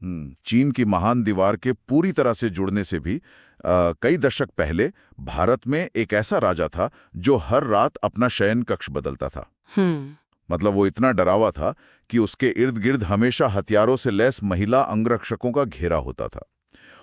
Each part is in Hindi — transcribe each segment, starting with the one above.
चीन की महान दीवार के पूरी तरह से जुड़ने से भी कई दशक पहले भारत में एक ऐसा राजा था जो हर रात अपना शयन कक्ष बदलता था। मतलब वो इतना डरावा था कि उसके इर्द गिर्द हमेशा हथियारों से लैस महिला अंगरक्षकों का घेरा होता था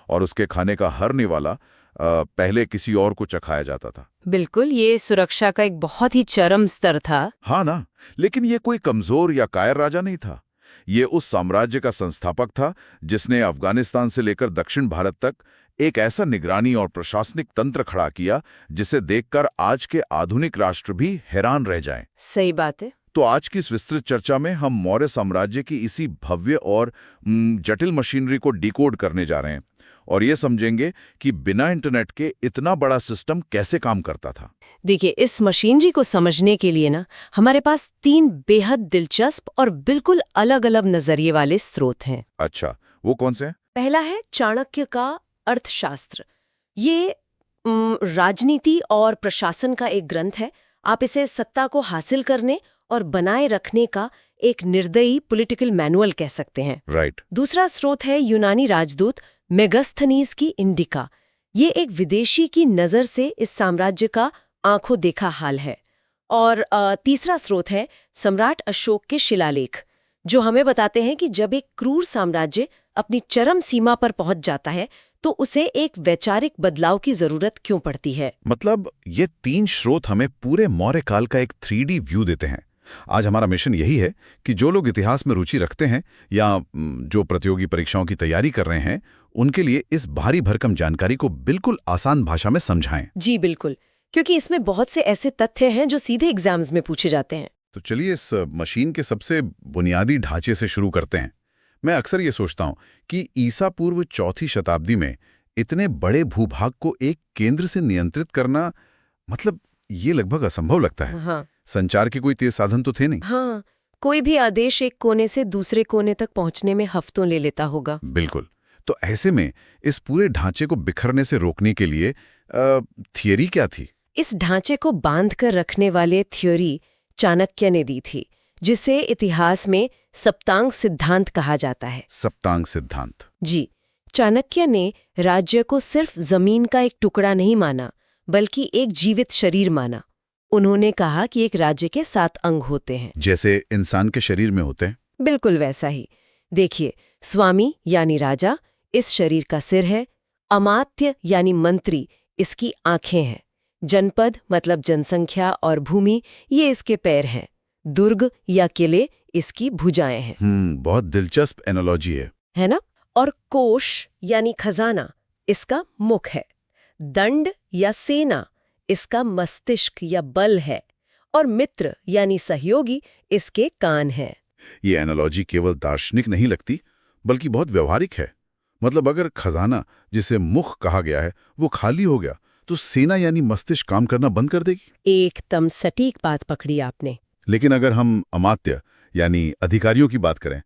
और उसके खाने का हर निवाला पहले किसी और को चखाया जाता था। बिल्कुल, ये सुरक्षा का एक बहुत ही चरम स्तर था। हाँ ना, लेकिन ये कोई कमजोर या कायर राजा नहीं था। ये उस साम्राज्य का संस्थापक था जिसने अफगानिस्तान से लेकर दक्षिण भारत तक एक ऐसा निगरानी और प्रशासनिक तंत्र खड़ा किया जिसे देखकर आज के आधुनिक राष्ट्र भी हैरान रह जाएं। सही बात है। तो आज की इस विस्तृत चर्चा में हम मौर्य साम्राज्य की इसी भव्य और जटिल मशीनरी को डिकोड करने जा रहे हैं और ये समझेंगे कि बिना इंटरनेट के इतना बड़ा सिस्टम कैसे काम करता था। देखिए, इस मशीनरी को समझने के लिए ना हमारे पास 3 बेहद दिलचस्प और बिल्कुल अलग-अलग नजरिए वाले स्रोत हैं। अच्छा, वो कौन से हैं? पहला है चाणक्य का अर्थशास्त्र। ये राजनीति और प्रशासन का एक ग्रंथ है। आप इसे सत्ता को हासिल करने और बनाए रखने का एक निर्दयी पॉलिटिकल मैनुअल कह सकते हैं। राइट। दूसरा स्रोत है यूनानी राजदूत मेगास्थनीज की इंडिका। ये एक विदेशी की नज़र से इस साम्राज्य का आंखों देखा हाल है। और तीसरा स्रोत है सम्राट अशोक के शिलालेख, जो हमें बताते हैं कि जब एक क्रूर साम्राज्य अपनी चरम सीमा पर पहुंच जाता है तो उसे एक वैचारिक बदलाव की जरूरत क्यों पड़ती है। मतलब ये 3 स्रोत हमें पूरे मौर्य काल का एक 3D व्यू देते हैं। आज हमारा मिशन यही है कि जो लोग इतिहास में रुचि रखते हैं या जो प्रतियोगी परीक्षाओं की तैयारी कर रहे हैं, उनके लिए इस भारी भरकम जानकारी को बिल्कुल आसान भाषा में समझाएं। जी बिल्कुल, क्योंकि इसमें बहुत से ऐसे तथ्य हैं जो सीधे एग्जाम्स में पूछे जाते हैं। तो चलिए इस मशीन के सबसे बुनियादी ढांचे से शुरू करते हैं। मैं अक्सर ये सोचता हूँ कि ईसा पूर्व 4वीं शताब्दी में इतने बड़े भूभाग को एक केंद्र से नियंत्रित करना, मतलब ये लगभग असंभव लगता है। हाँ। संचार के कोई तेज साधन तो थे नहीं। हाँ, कोई भी आदेश एक कोने से दूसरे कोने तक पहुंचने में हफ्तों ले लेता होगा। बिल्कुल। तो ऐसे में इस पूरे ढांचे को बिखरने से रोकने के लिए थियरी क्या थी? इस ढांचे को बांध कर रखने वाले थ्योरी चाणक्य ने दी थी, जिसे इतिहास में सप्तांग सिद्धांत कहा जाता है। सप्तांग सिद्धांत। जी, चाणक्य ने राज्य को सिर्फ जमीन का एक टुकड़ा नहीं माना, बल्कि एक जीवित शरीर माना। उन्होंने कहा कि एक राज्य के 7 अंग होते हैं, जैसे इंसान के शरीर में होते हैं। बिल्कुल वैसा ही। देखिए, स्वामी यानी राजा इस शरीर का सिर है, अमात्य यानी मंत्री इसकी आंखें हैं, जनपद मतलब जनसंख्या और भूमि ये इसके पैर हैं, दुर्ग या किले इसकी भुजाएं हैं। बहुत दिलचस्प एनालॉजी है ना? और कोश यानी खजाना इसका मुख है, दंड या सेना इसका मस्तिष्क या बल है, और मित्र यानी सहयोगी इसके कान हैं। ये एनालॉजी केवल दार्शनिक नहीं लगती, बल्कि बहुत व्यवहारिक है। मतलब अगर खजाना, जिसे मुख कहा गया है, वो खाली हो गया तो सेना यानी मस्तिष्क काम करना बंद कर देगी। एकदम सटीक बात पकड़ी आपने। लेकिन अगर हम अमात्य यानी अधिकारियों की बात करें,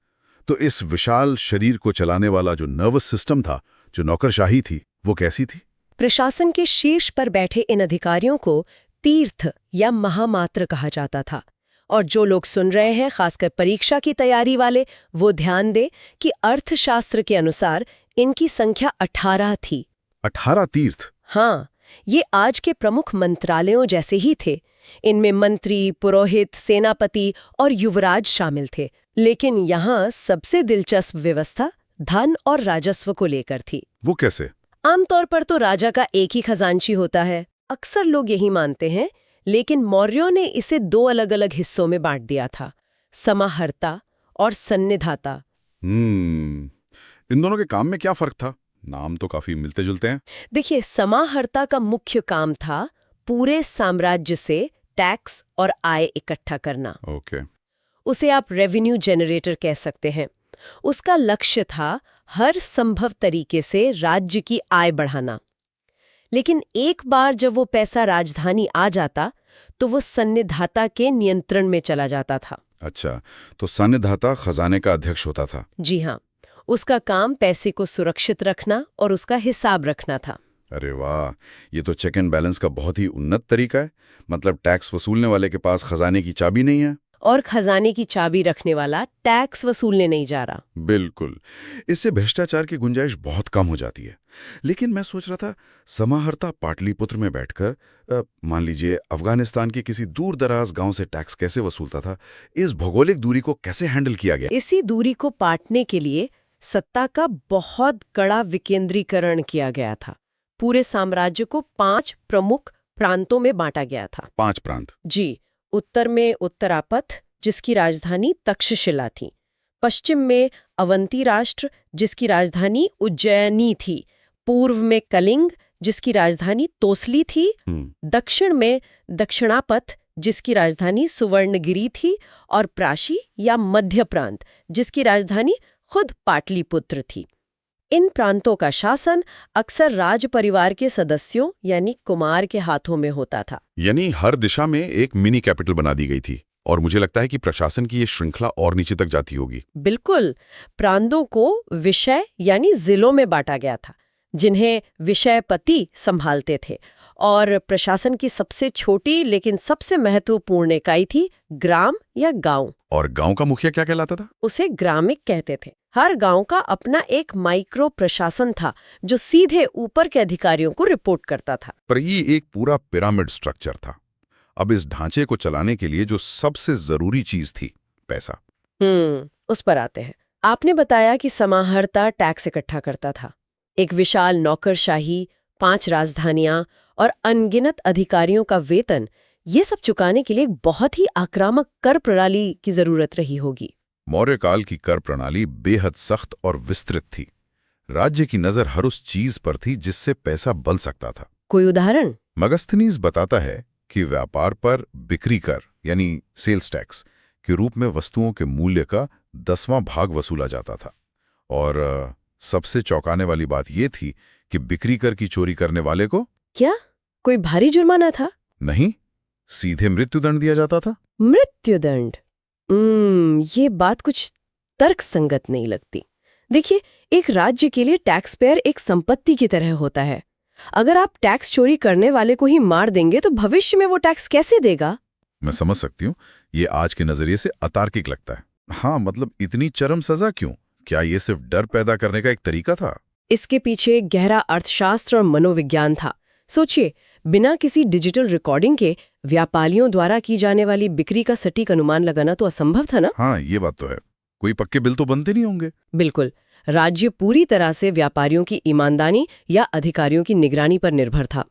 तो इस विशाल शरीर को चलाने वाला जो नर्वस सिस्टम था, जो नौकरशाही थी, वो कैसी थी? प्रशासन के शीर्ष पर बैठे इन अधिकारियों को तीर्थ या महामात्र कहा जाता था। और जो लोग सुन रहे हैं, खासकर परीक्षा की तैयारी वाले, वो ध्यान दें कि अर्थशास्त्र के अनुसार इनकी संख्या 18 थी। 18 तीर्थ? हाँ, ये आज के प्रमुख मंत्रालयों जैसे ही थे। इनमें मंत्री, पुरोहित, सेनापति और युवराज शामिल थे। लेकिन यहाँ सबसे दिलचस्प व्यवस्था धन और राजस्व को लेकर थी। वो कैसे? आमतौर पर तो राजा का एक ही खजांची होता है, अक्सर लोग यही मानते हैं, लेकिन मौर्यों ने इसे 2 अलग-अलग हिस्सों में बांट दिया था, समाहर्ता और सन्निधाता। इन दोनों के काम में क्या फर्क था? नाम तो काफी मिलते जुलते हैं। देखिए, समाहर्ता का मुख्य काम था पूरे साम्राज्य से टैक्स और आय इकट्ठा करना। ओके। उसे आप रेवेन्यू जनरेटर कह सकते हैं। उसका लक्ष्य था हर संभव तरीके से राज्य की आय बढ़ाना। लेकिन एक बार जब वो पैसा राजधानी आ जाता तो वो सन्निधाता के नियंत्रण में चला जाता था। अच्छा, तो सन्निधाता खजाने का अध्यक्ष होता था? जी हाँ, उसका काम पैसे को सुरक्षित रखना और उसका हिसाब रखना था। अरे वाह, ये तो चेक एंड बैलेंस का बहुत ही उन्नत तरीका है। मतलब टैक्स वसूलने वाले के पास खजाने की चाबी नहीं है और खजाने की चाबी रखने वाला टैक्स वसूलने नहीं जा रहा। बिल्कुल। इससे भ्रष्टाचार की गुंजाइश बहुत कम हो जाती है। लेकिन मैं सोच रहा था, समाहर्ता पाटलिपुत्र में बैठकर मान लीजिए अफगानिस्तान के किसी दूर दराज गांव से टैक्स कैसे वसूलता था, इस भौगोलिक दूरी को कैसे हैंडल किया गया? इसी दूरी को पाटने के लिए सत्ता का बहुत कड़ा विकेंद्रीकरण किया गया था। पूरे साम्राज्य को 5 प्रमुख प्रांतों में बांटा गया था। 5 प्रांत? जी। उत्तर में उत्तरापथ, जिसकी राजधानी तक्षशिला थी। पश्चिम में अवंती राष्ट्र, जिसकी राजधानी उज्जैनी थी। पूर्व में कलिंग, जिसकी राजधानी तोसली थी। दक्षिण में दक्षिणापथ, जिसकी राजधानी सुवर्णगिरी थी। और प्राशी या मध्य प्रांत, जिसकी राजधानी खुद पाटलिपुत्र थी। इन प्रांतों का शासन अक्सर राज परिवार के सदस्यों यानी कुमार के हाथों में होता था। यानी हर दिशा में एक मिनी कैपिटल बना दी गई थी। और मुझे लगता है कि प्रशासन की ये श्रृंखला और नीचे तक जाती होगी। बिल्कुल। प्रांतों को विषय यानी जिलों में बांटा गया था, जिन्हें विषयपति संभालते थे। और प्रशासन की सबसे छोटी लेकिन सबसे महत्वपूर्ण इकाई थी ग्राम या गांव। और गांव का मुखिया क्या कहलाता था? उसे ग्रामिक कहते थे। हर गांव का अपना एक माइक्रो प्रशासन था, जो सीधे ऊपर के अधिकारियों को रिपोर्ट करता था। पर ये एक पूरा पिरामिड स्ट्रक्चर था। अब इस ढांचे को चलाने के लिए जो सबसे जरूरी चीज थी, पैसा। उस पर आते हैं। आपने बताया कि समाहर्ता टैक्स इकट्ठा करता था। एक विशाल नौकरशाही, 5 राजधानियां और अनगिनत अधिकारियों का वेतन, ये सब चुकाने के लिए एक बहुत ही आक्रामक कर प्रणाली की जरूरत रही होगी। मौर्य काल की कर प्रणाली बेहद सख्त और विस्तृत थी। राज्य की नजर हर उस चीज पर थी जिससे पैसा बन सकता था। कोई उदाहरण? मगस्थनीज बताता है कि व्यापार पर बिक्री कर यानी सेल्स टैक्स के रूप में वस्तुओं के मूल्य का 10वां भाग वसूला जाता था। और सबसे चौंकाने वाली बात यह थी कि बिक्री कर की चोरी करने वाले को क्या कोई भारी जुर्माना था? नहीं, सीधे मृत्युदंड दिया जाता था। मृत्युदंड? ये बात कुछ तर्कसंगत नहीं लगती। देखिए, एक राज्य के लिए टैक्स पेयर एक संपत्ति की तरह होता है। अगर आप टैक्स चोरी करने वाले को ही मार देंगे तो भविष्य में वो टैक्स कैसे देगा? मैं समझ सकती हूँ, ये आज के नजरिए से अतार्किक लगता है। हाँ, मतलब इतनी चरम सजा क्यों? क्या ये सिर्फ डर पैदा करने का एक तरीका था? इसके पीछे गहरा अर्थशास्त्र और मनोविज्ञान था। सोचिए, बिना किसी डिजिटल रिकॉर्डिंग के व्यापारियों द्वारा की जाने वाली बिक्री का सटीक अनुमान लगाना तो असंभव था ना? हाँ, ये बात तो है। कोई पक्के बिल तो बनते नहीं होंगे। बिल्कुल। राज्य पूरी तरह से व्यापारियों की ईमानदारी या अधिकारियों की निगरानी पर निर्भर था।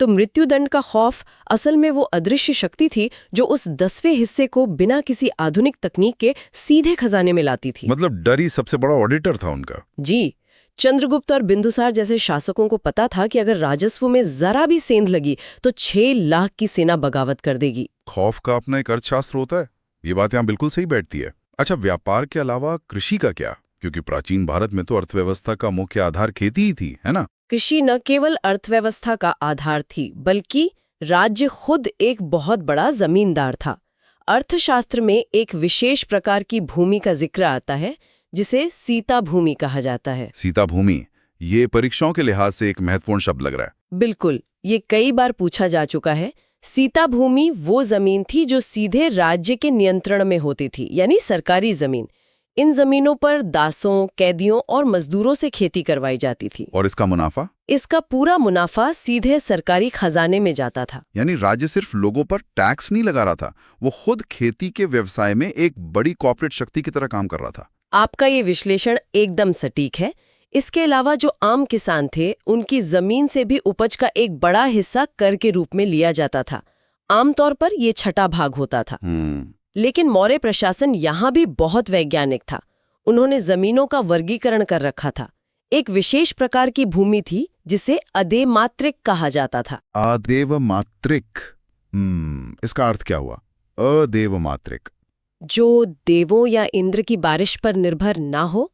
तो मृत्युदंड का खौफ असल में वो अदृश्य शक्ति थी जो उस 10वें हिस्से को बिना किसी आधुनिक तकनीक के सीधे खजाने में लाती थी। मतलब डर ही सबसे बड़ा ऑडिटर था उनका। जी। चंद्रगुप्त और बिंदुसार जैसे शासकों को पता था कि अगर राजस्व में जरा भी सेंध लगी तो 6 लाख की सेना बगावत कर देगी। खौफ का अपना एक अर्थशास्त्र होता है। ये बात यहाँ बिल्कुल सही बैठती है। अच्छा, व्यापार के अलावा कृषि का क्या? क्योंकि प्राचीन भारत में तो अर्थव्यवस्था का मुख्य आधार खेती ही थी, है ना? कृषि न केवल अर्थव्यवस्था का आधार थी, बल्कि राज्य खुद एक बहुत बड़ा जमींदार था। अर्थशास्त्र में एक विशेष प्रकार की भूमि का जिक्र आता है, जिसे सीता भूमि कहा जाता है। सीता भूमि, ये परीक्षाओं के लिहाज से एक महत्वपूर्ण शब्द लग रहा है। बिल्कुल, ये कई बार पूछा जा चुका है। सीता भूमि वो जमीन थी जो सीधे राज्य के नियंत्रण में होती थी, यानी सरकारी जमीन। इन जमीनों पर दासों, कैदियों और मजदूरों से खेती करवाई जाती थी। और इसका मुनाफा? इसका पूरा मुनाफा सीधे सरकारी खजाने में जाता था। यानी राज्य सिर्फ लोगों पर टैक्स नहीं लगा रहा था, वो खुद खेती के व्यवसाय में एक बड़ी कॉर्पोरेट शक्ति की तरह काम कर रहा था। आपका ये विश्लेषण एकदम सटीक है। इसके अलावा जो आम किसान थे, उनकी जमीन से भी उपज का एक बड़ा हिस्सा कर के रूप में लिया जाता था। आमतौर पर ये 6ठा भाग होता था। लेकिन मौर्य प्रशासन यहाँ भी बहुत वैज्ञानिक था। उन्होंने जमीनों का वर्गीकरण कर रखा था। एक विशेष प्रकार की भूमि थी जिसे अदेमात्रिक कहा जाता था। अदेवमात्रिक, इसका अर्थ क्या हुआ? अदेवमात्रिक? जो देवों या इंद्र की बारिश पर निर्भर ना हो।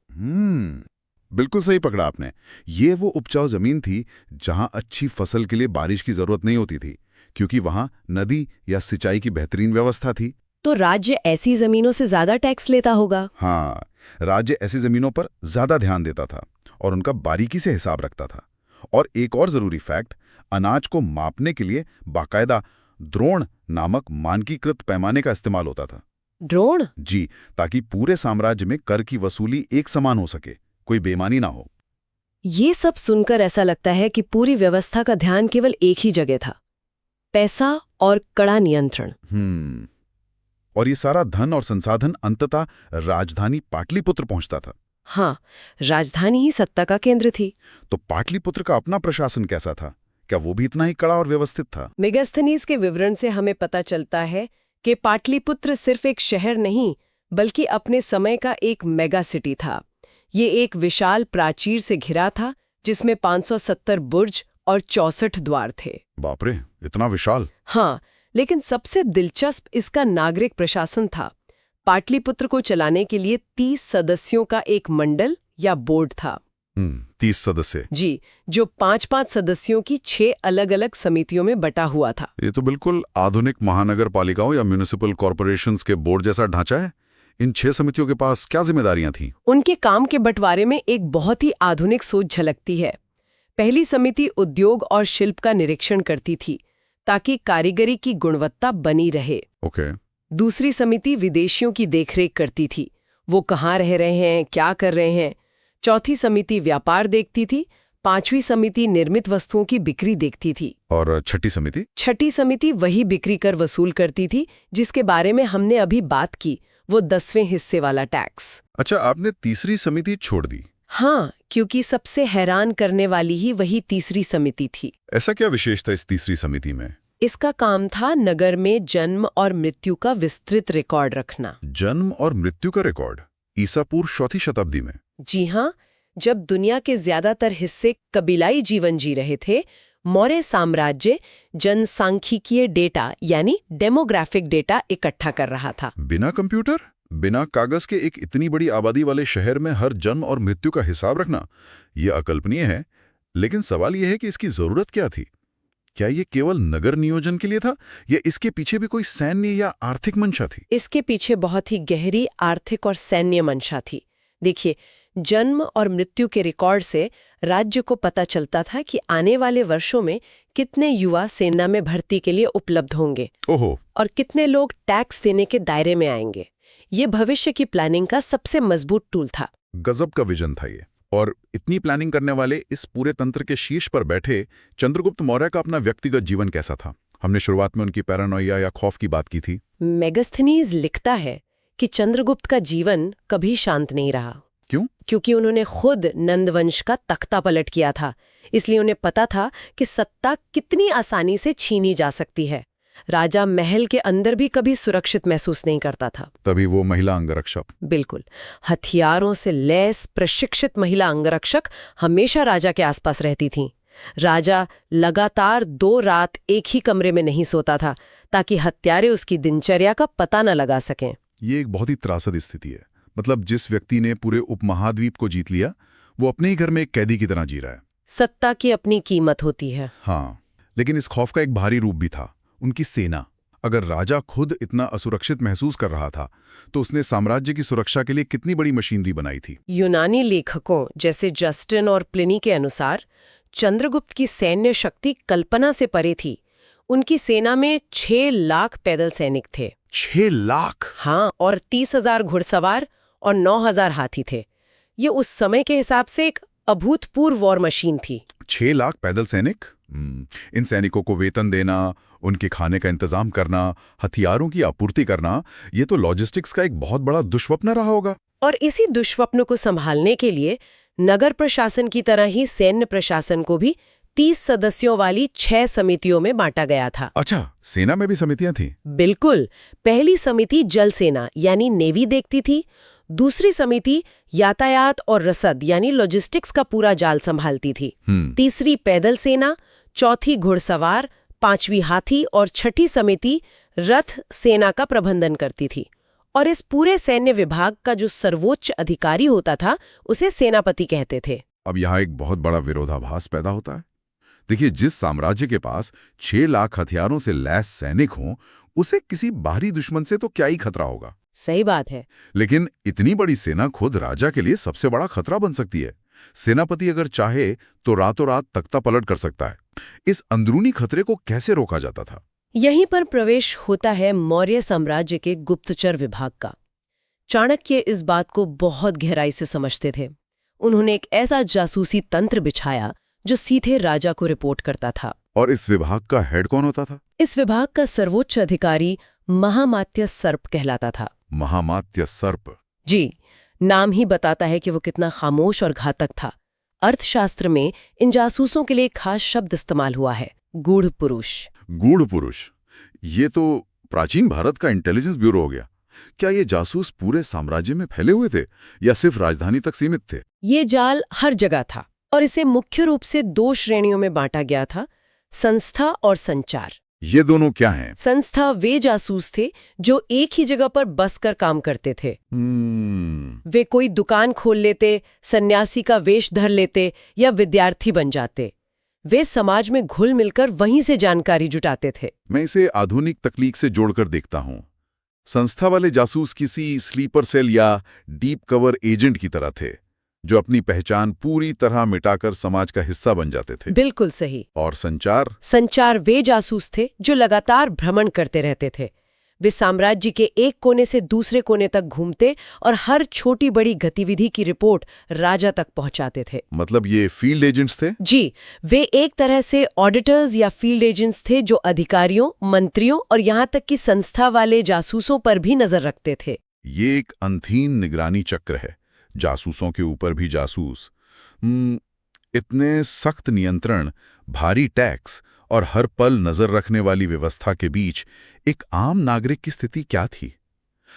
बिल्कुल सही पकड़ा आपने। ये वो उपजाऊ जमीन थी जहां अच्छी फसल के लिए बारिश की जरूरत नहीं होती थी, क्योंकि वहां नदी या सिंचाई की बेहतरीन व्यवस्था थी। तो राज्य ऐसी जमीनों से ज्यादा टैक्स लेता होगा। हाँ, राज्य ऐसी जमीनों पर ज्यादा ध्यान देता था और उनका बारीकी से हिसाब रखता था। और एक और जरूरी फैक्ट, अनाज को मापने के लिए बाकायदा द्रोण नामक मानकीकृत पैमाने का इस्तेमाल होता था। ड्रोन? जी, ताकि पूरे साम्राज्य में कर की वसूली एक समान हो सके, कोई बेईमानी ना हो। ये सब सुनकर ऐसा लगता है कि पूरी व्यवस्था का ध्यान केवल एक ही जगह था, पैसा और कड़ा नियंत्रण। और ये सारा धन और संसाधन अंततः राजधानी पाटलिपुत्र पहुंचता था। हाँ, राजधानी ही सत्ता का केंद्र थी। तो पाटलिपुत्र का अपना प्रशासन कैसा था? क्या वो भी इतना ही कड़ा और व्यवस्थित था? मेगास्थनीज के विवरण से हमें पता चलता है कि पाटलिपुत्र सिर्फ एक शहर नहीं, बल्कि अपने समय का एक मेगा सिटी था। ये एक विशाल प्राचीर से घिरा था, जिसमें 570 बुर्ज और 64 द्वार थे। बाप रे, इतना विशाल! हाँ, लेकिन सबसे दिलचस्प इसका नागरिक प्रशासन था। पाटलिपुत्र को चलाने के लिए 30 सदस्यों का एक मंडल या बोर्ड था। 30 सदस्य? जी, जो 5-5 सदस्यों की 6 अलग-अलग समितियों में बटा हुआ था। ये तो बिल्कुल आधुनिक महानगर पालिकाओं या म्युनिसिपल कॉर्पोरेशंस के बोर्ड जैसा ढांचा है। इन 6 समितियों के पास क्या जिम्मेदारियां थीं? उनके काम के बंटवारे में एक बहुत ही आधुनिक सोच झलकती है। पहली समिति उद्योग और शिल्प का निरीक्षण करती थी, ताकि कारीगरी की गुणवत्ता बनी रहे। ओके। दूसरी समिति विदेशियों की देखरेख करती थी, वो कहाँ रह रहे हैं, क्या कर रहे हैं। चौथी समिति व्यापार देखती थी। पांचवी समिति निर्मित वस्तुओं की बिक्री देखती थी। और छठी समिति? छठी समिति वही बिक्री कर वसूल करती थी, जिसके बारे में हमने अभी बात की, वो 10वें हिस्से वाला टैक्स। अच्छा, आपने तीसरी समिति छोड़ दी? हाँ, क्योंकि सबसे हैरान करने वाली ही वही तीसरी समिति थी। ऐसा क्या विशेष था इस तीसरी समिति में? इसका काम था नगर में जन्म और मृत्यु का विस्तृत रिकॉर्ड रखना। जन्म और मृत्यु का रिकॉर्ड? ईसा पूर्व 4वीं शताब्दी में? जी हाँ, जब दुनिया के ज्यादातर हिस्से कबीलाई जीवन जी रहे थे, मौर्य साम्राज्य जनसांख्यिकीय डेटा यानी डेमोग्राफिक डेटा इकट्ठा कर रहा था। बिना कंप्यूटर, बिना कागज के एक इतनी बड़ी आबादी वाले शहर में हर जन्म और मृत्यु का हिसाब रखना, यह अकल्पनीय है। लेकिन सवाल यह है कि इसकी जरूरत क्या थी? क्या ये केवल नगर नियोजन के लिए था, या इसके पीछे भी कोई सैन्य या आर्थिक मंशा थी? इसके पीछे बहुत ही गहरी आर्थिक और सैन्य मंशा थी। देखिए, जन्म और मृत्यु के रिकॉर्ड से राज्य को पता चलता था कि आने वाले वर्षों में कितने युवा सेना में भर्ती के लिए उपलब्ध होंगे। ओहो। और कितने लोग टैक्स देने के दायरे में आएंगे। ये भविष्य की प्लानिंग का सबसे मजबूत टूल था। गजब का विजन था ये। और इतनी प्लानिंग करने वाले इस पूरे तंत्र के शीर्ष पर बैठे चंद्रगुप्त मौर्य का अपना व्यक्तिगत जीवन कैसा था? हमने शुरुआत में उनकी पैरानोइया या खौफ की बात की थी। मेगास्थनीज लिखता है कि चंद्रगुप्त का जीवन कभी शांत नहीं रहा। क्यों? क्योंकि उन्होंने खुद नंदवंश का तख्ता पलट किया था, इसलिए उन्हें पता था कि सत्ता कितनी आसानी से छीनी जा सकती है। राजा महल के अंदर भी कभी सुरक्षित महसूस नहीं करता था। तभी वो महिला अंगरक्षक। बिल्कुल, हथियारों से लैस प्रशिक्षित महिला अंगरक्षक हमेशा राजा के आसपास रहती थीं। राजा लगातार 2 रात एक ही कमरे में नहीं सोता था, ताकि हत्यारे उसकी दिनचर्या का पता न लगा सकें। ये एक बहुत ही त्रासद स्थिति है। मतलब जिस व्यक्ति ने पूरे उपमहाद्वीप को जीत लिया, वो अपने ही घर में एक कैदी की तरह जी रहा है। सत्ता की अपनी कीमत होती है। हाँ, लेकिन इस खौफ का एक भारी रूप भी था, उनकी सेना। अगर राजा खुद इतना असुरक्षित महसूस कर रहा था, तो उसने साम्राज्य की सुरक्षा के लिए कितनी बड़ी मशीनरी बनाई थी। यूनानी लेखकों जैसे जस्टिन और प्लिनी के अनुसार चंद्रगुप्त की सैन्य शक्ति कल्पना से परे थी। उनकी सेना में 6 लाख पैदल सैनिक थे। 6 लाख? हाँ, और 30,000 घुड़सवार और 9,000 हाथी थे। ये उस समय के हिसाब से एक अभूतपूर्व वॉर मशीन थी। 6 लाख पैदल सैनिक? इन सैनिकों को वेतन देना, उनके खाने का इंतजाम करना, हथियारों की आपूर्ति करना, ये तो लॉजिस्टिक्स का एक बहुत बड़ा दुष्स्वप्न रहा होगा। और इसी दुष्स्वप्न को संभालने के लिए नगर प्रशासन की तरह ही सैन्य प्रशासन को भी 30 सदस्यों वाली 6 समितियों में बांटा गया था। अच्छा, सेना में भी समितियां थीं? बिल्कुल। पहली समिति जल सेना यानी नेवी देखती थी। दूसरी समिति यातायात और रसद यानी लॉजिस्टिक्स का पूरा जाल संभालती थी। तीसरी पैदल सेना, चौथी घुड़सवार, 5वीं हाथी और छठी समिति रथ सेना का प्रबंधन करती थी। और इस पूरे सैन्य विभाग का जो सर्वोच्च अधिकारी होता था, उसे सेनापति कहते थे। अब यहाँ एक बहुत बड़ा विरोधाभास पैदा होता है। देखिए, जिस साम्राज्य के पास 6 लाख हथियारों से लैस सैनिक हों, उसे किसी बाहरी दुश्मन से तो क्या ही खतरा होगा। सही बात है। लेकिन इतनी बड़ी सेना खुद राजा के लिए सबसे बड़ा खतरा बन सकती है। सेनापति अगर चाहे तो रातों रात तख्ता पलट कर सकता है। इस अंदरूनी खतरे को कैसे रोका जाता था? यहीं पर प्रवेश होता है मौर्य साम्राज्य के गुप्तचर विभाग का। चाणक्य इस बात को बहुत गहराई से समझते थे। उन्होंने एक ऐसा जासूसी तंत्र बिछाया जो सीधे राजा को रिपोर्ट करता था। और इस विभाग का हेड कौन होता था? इस विभाग का सर्वोच्च अधिकारी महामात्य सर्प कहलाता था। महामात्य सर्प? जी, नाम ही बताता है कि वो कितना खामोश और घातक था। अर्थशास्त्र में इन जासूसों के लिए एक खास शब्द इस्तेमाल हुआ है, गूढ़ पुरुष। गूढ़ पुरुष, ये तो प्राचीन भारत का इंटेलिजेंस ब्यूरो हो गया। क्या ये जासूस पूरे साम्राज्य में फैले हुए थे या सिर्फ राजधानी तक सीमित थे? ये जाल हर जगह था और इसे मुख्य रूप से 2 श्रेणियों में बांटा गया था, संस्था और संचार। ये दोनों क्या हैं? संस्था वे जासूस थे जो एक ही जगह पर बसकर काम करते थे। वे कोई दुकान खोल लेते, सन्यासी का वेश धर लेते या विद्यार्थी बन जाते। वे समाज में घुल मिलकर वहीं से जानकारी जुटाते थे। मैं इसे आधुनिक तकनीक से जोड़कर देखता हूँ। संस्था वाले जासूस किसी स्लीपर सेल या डीप कवर एजेंट की तरह थे, जो अपनी पहचान पूरी तरह मिटाकर समाज का हिस्सा बन जाते थे। बिल्कुल सही। और संचार? संचार वे जासूस थे जो लगातार भ्रमण करते रहते थे। वे साम्राज्य के एक कोने से दूसरे कोने तक घूमते और हर छोटी बड़ी गतिविधि की रिपोर्ट राजा तक पहुंचाते थे। मतलब ये फील्ड एजेंट्स थे? जी, वे एक तरह से ऑडिटर्स या फील्ड एजेंट्स थे जो अधिकारियों, मंत्रियों और यहाँ तक कि संस्था वाले जासूसों पर भी नजर रखते थे। ये एक अंधीन निगरानी चक्र है, जासूसों के ऊपर भी जासूस। इतने सख्त नियंत्रण, भारी टैक्स और हर पल नजर रखने वाली व्यवस्था के बीच एक आम नागरिक की स्थिति क्या थी?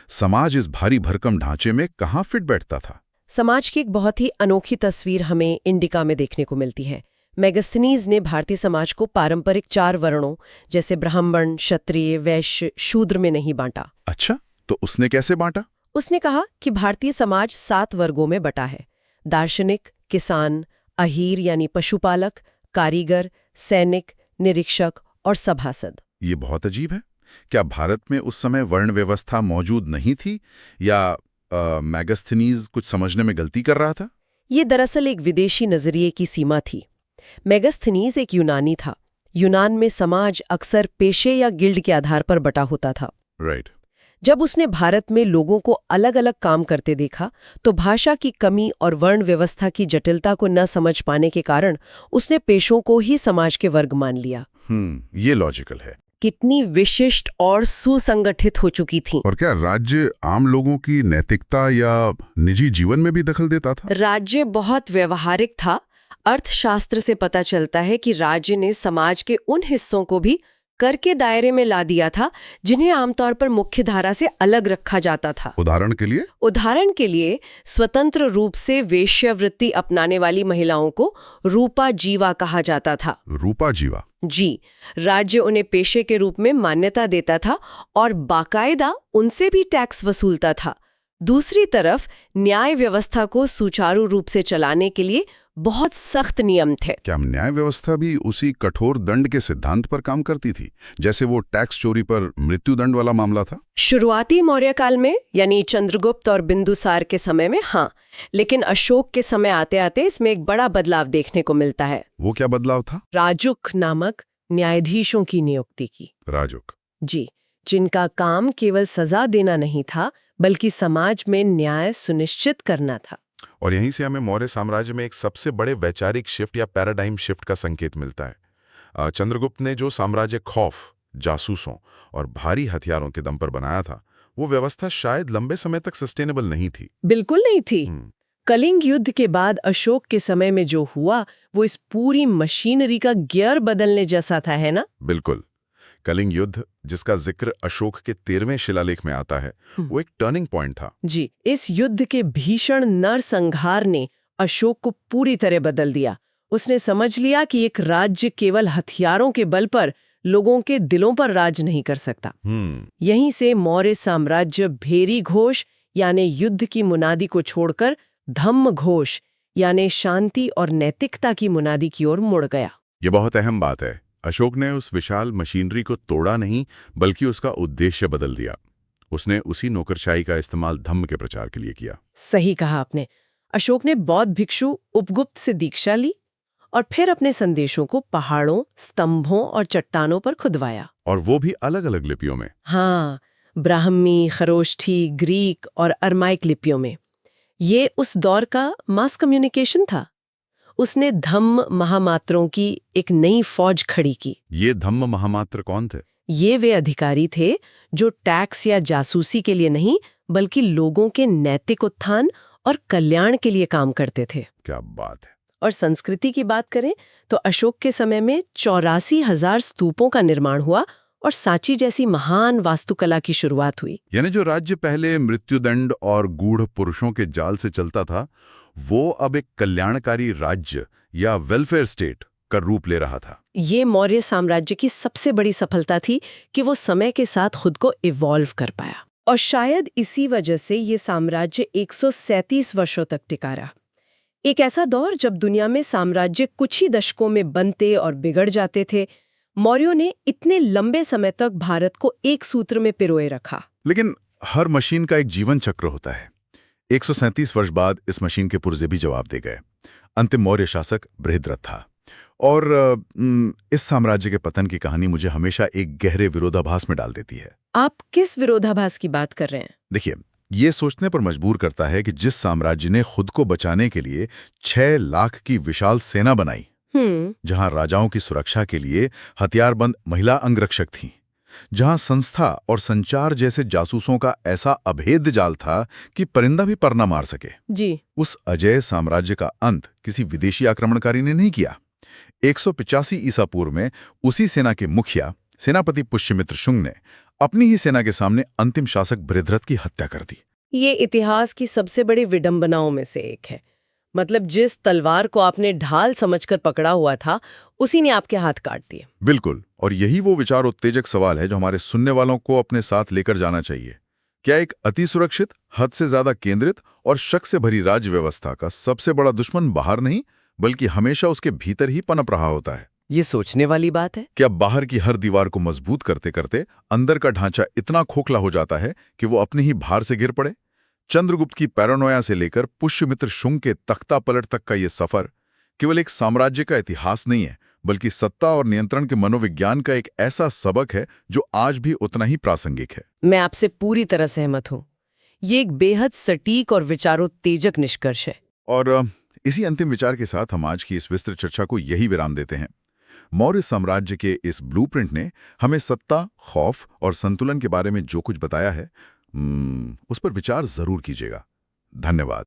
समाज इस भारी भरकम ढांचे में कहाँ फिट बैठता था? समाज की एक बहुत ही अनोखी तस्वीर हमें इंडिका में देखने को मिलती है। मेगास्थनीज ने भारतीय समाज को पारंपरिक 4 वर्णों जैसे ब्राह्मण, क्षत्रिय, वैश्य, शूद्र में नहीं बांटा। अच्छा, तो उसने कैसे बांटा? उसने कहा कि भारतीय समाज 7 वर्गों में बटा है: दार्शनिक, किसान, अहीर यानी पशुपालक, कारीगर, सैनिक, निरीक्षक और सभासद। ये बहुत अजीब है। क्या भारत में उस समय वर्ण व्यवस्था मौजूद नहीं थी या मेगास्थनीज कुछ समझने में गलती कर रहा था? ये दरअसल एक विदेशी नजरिए की सीमा थी। मेगास्थनीज एक यूनानी था। यूनान में समाज अक्सर पेशे या गिल्ड के आधार पर बटा होता था। राइट। जब उसने भारत में लोगों को अलग अलग काम करते देखा तो भाषा की कमी और वर्ण व्यवस्था की जटिलता को न समझ पाने के कारण उसने पेशों को ही समाज के वर्ग मान लिया। ये लॉजिकल है। कितनी विशिष्ट और सुसंगठित हो चुकी थी। और क्या राज्य आम लोगों की नैतिकता या निजी जीवन में भी दखल देता था? राज्य बहुत व्यवहारिक था। अर्थशास्त्र से पता चलता है कि राज्य ने समाज के उन हिस्सों को भी कर के दायरे में ला दिया था जिन्हें आमतौर पर मुख्य धारा से अलग रखा जाता था। उदाहरण के लिए स्वतंत्र रूप से वेश्यावृत्ति अपनाने वाली महिलाओं को रूपा जीवा कहा जाता था। रूपा जीवा? जी, राज्य उन्हें पेशे के रूप में मान्यता देता था और बाकायदा उनसे भी टैक्स वसूलता था। दूसरी तरफ न्याय व्यवस्था को सुचारू रूप से चलाने के लिए बहुत सख्त नियम थे। क्या न्याय व्यवस्था भी उसी कठोर दंड के सिद्धांत पर काम करती थी, जैसे वो टैक्स चोरी पर मृत्युदंड वाला मामला था? शुरुआती मौर्य काल में यानी चंद्रगुप्त और बिंदुसार के समय में हाँ, लेकिन अशोक के समय आते आते इसमें एक बड़ा बदलाव देखने को मिलता है। वो क्या बदलाव था? राजुक नामक न्यायाधीशों की नियुक्ति की। राजुक? जी, जिनका काम केवल सजा देना नहीं था बल्कि समाज में न्याय सुनिश्चित करना था। और यहीं से हमें मौर्य साम्राज्य में एक सबसे बड़े वैचारिक शिफ्ट या पैराडाइम शिफ्ट का संकेत मिलता है। चंद्रगुप्त ने जो साम्राज्य खौफ, जासूसों और भारी हथियारों के दम पर बनाया था, वो व्यवस्था शायद लंबे समय तक सस्टेनेबल नहीं थी। बिल्कुल नहीं थी। कलिंग युद्ध के बाद अशोक के समय में जो हुआ वो इस पूरी मशीनरी का गियर बदलने जैसा था, है ना? बिल्कुल। कलिंग युद्ध, जिसका जिक्र अशोक के 13वें शिलालेख में आता है, वो एक टर्निंग पॉइंट था। जी, इस युद्ध के भीषण नरसंहार ने अशोक को पूरी तरह बदल दिया। उसने समझ लिया कि एक राज्य केवल हथियारों के बल पर लोगों के दिलों पर राज नहीं कर सकता। यहीं से मौर्य साम्राज्य भेरी घोष यानी युद्ध की मुनादी को छोड़कर धम्म घोष यानी शांति और नैतिकता की मुनादी की ओर मुड़ गया। ये बहुत अहम बात है। अशोक ने उस विशाल मशीनरी को तोड़ा नहीं, बल्कि उसका उद्देश्य बदल दिया। उसने उसी नौकरशाही का इस्तेमाल धम्म के प्रचार के लिए किया। सही कहा आपने। अशोक ने बौद्ध भिक्षु उपगुप्त से दीक्षा ली और फिर अपने संदेशों को पहाड़ों, स्तंभों और चट्टानों पर खुदवाया। और वो भी अलग अलग लिपियों में। हाँ, ब्राह्मी, खरोष्ठी, ग्रीक और अरमाइक लिपियों में। ये उस दौर का मास कम्युनिकेशन था। उसने धम्म महामात्रों की एक नई फौज खड़ी की। ये धम्म महामात्र कौन थे? ये वे अधिकारी थे जो टैक्स या जासूसी के लिए नहीं, बल्कि लोगों के नैतिक उत्थान और कल्याण के लिए काम करते थे। क्या बात है। और संस्कृति की बात करें तो अशोक के समय में 84,000 स्तूपों का निर्माण हुआ और सांची जैसी महान वास्तुकला की शुरुआत हुई। यानी जो राज्य पहले मृत्युदंड और गूढ़ पुरुषों के जाल से चलता था, वो अब एक कल्याणकारी राज्य या वेलफेयर स्टेट का रूप ले रहा था। ये मौर्य साम्राज्य की सबसे बड़ी सफलता थी कि वो समय के साथ खुद को इवॉल्व कर पाया। और शायद इसी वजह से ये साम्राज्य 137 वर्षों तक टिका रहा। एक ऐसा दौर जब दुनिया में साम्राज्य कुछ ही दशकों में बनते और बिगड़ जाते थे, मौर्यों ने इतने लंबे समय तक भारत को एक सूत्र में पिरोए रखा। लेकिन हर मशीन का एक जीवन चक्र होता है। 137 वर्ष बाद इस मशीन के पुर्जे भी जवाब दे गए। अंतिम मौर्य शासक बृहद्रथ था। और इस साम्राज्य के पतन की कहानी मुझे हमेशा एक गहरे विरोधाभास में डाल देती है। आप किस विरोधाभास की बात कर रहे हैं? देखिए, ये सोचने पर मजबूर करता है कि जिस साम्राज्य ने खुद को बचाने के लिए 6 लाख की विशाल सेना बनाई, जहां राजाओं की सुरक्षा के लिए हथियारबंद महिला अंगरक्षक थीं, जहां संस्था और संचार जैसे जासूसों का ऐसा अभेद्य जाल था कि परिंदा भी पर न मार सके जी, उस अजय साम्राज्य का अंत किसी विदेशी आक्रमणकारी ने नहीं किया। 185 ईसा पूर्व में उसी सेना के मुखिया सेनापति पुष्यमित्र शुंग ने अपनी ही सेना के सामने अंतिम शासक बृहद्रथ की हत्या कर दी। ये इतिहास की सबसे बड़ी विडंबनाओं में से एक है। मतलब जिस तलवार को आपने ढाल समझकर पकड़ा हुआ था, उसी ने आपके हाथ काट दिए। बिल्कुल, और यही वो विचार उत्तेजक सवाल है जो हमारे सुनने वालों को अपने साथ लेकर जाना चाहिए। क्या एक अति सुरक्षित, हद से ज्यादा केंद्रित और शक से भरी राज्य व्यवस्था का सबसे बड़ा दुश्मन बाहर नहीं, बल्कि हमेशा उसके भीतर ही पनप रहा होता है? ये सोचने वाली बात है। क्या बाहर की हर दीवार को मजबूत करते करते अंदर का ढांचा इतना खोखला हो जाता है कि वो अपने ही भार से गिर पड़े? चंद्रगुप्त की पैरानोया से लेकर पुष्यमित्र शुंग के तख्ता पलट तक का ये सफर केवल एक साम्राज्य का इतिहास नहीं है, बल्कि सत्ता और नियंत्रण के मनोविज्ञान का एक ऐसा सबक है जो आज भी उतना ही प्रासंगिक है। मैं आपसे पूरी तरह सहमत हूँ। ये एक बेहद सटीक और विचारोत्तेजक निष्कर्ष है। और इसी अंतिम विचार के साथ हम आज की इस विस्तृत चर्चा को यही विराम देते हैं। मौर्य साम्राज्य के इस ब्लूप्रिंट ने हमें सत्ता, खौफ और संतुलन के बारे में जो कुछ बताया है, उस पर विचार जरूर कीजिएगा। धन्यवाद।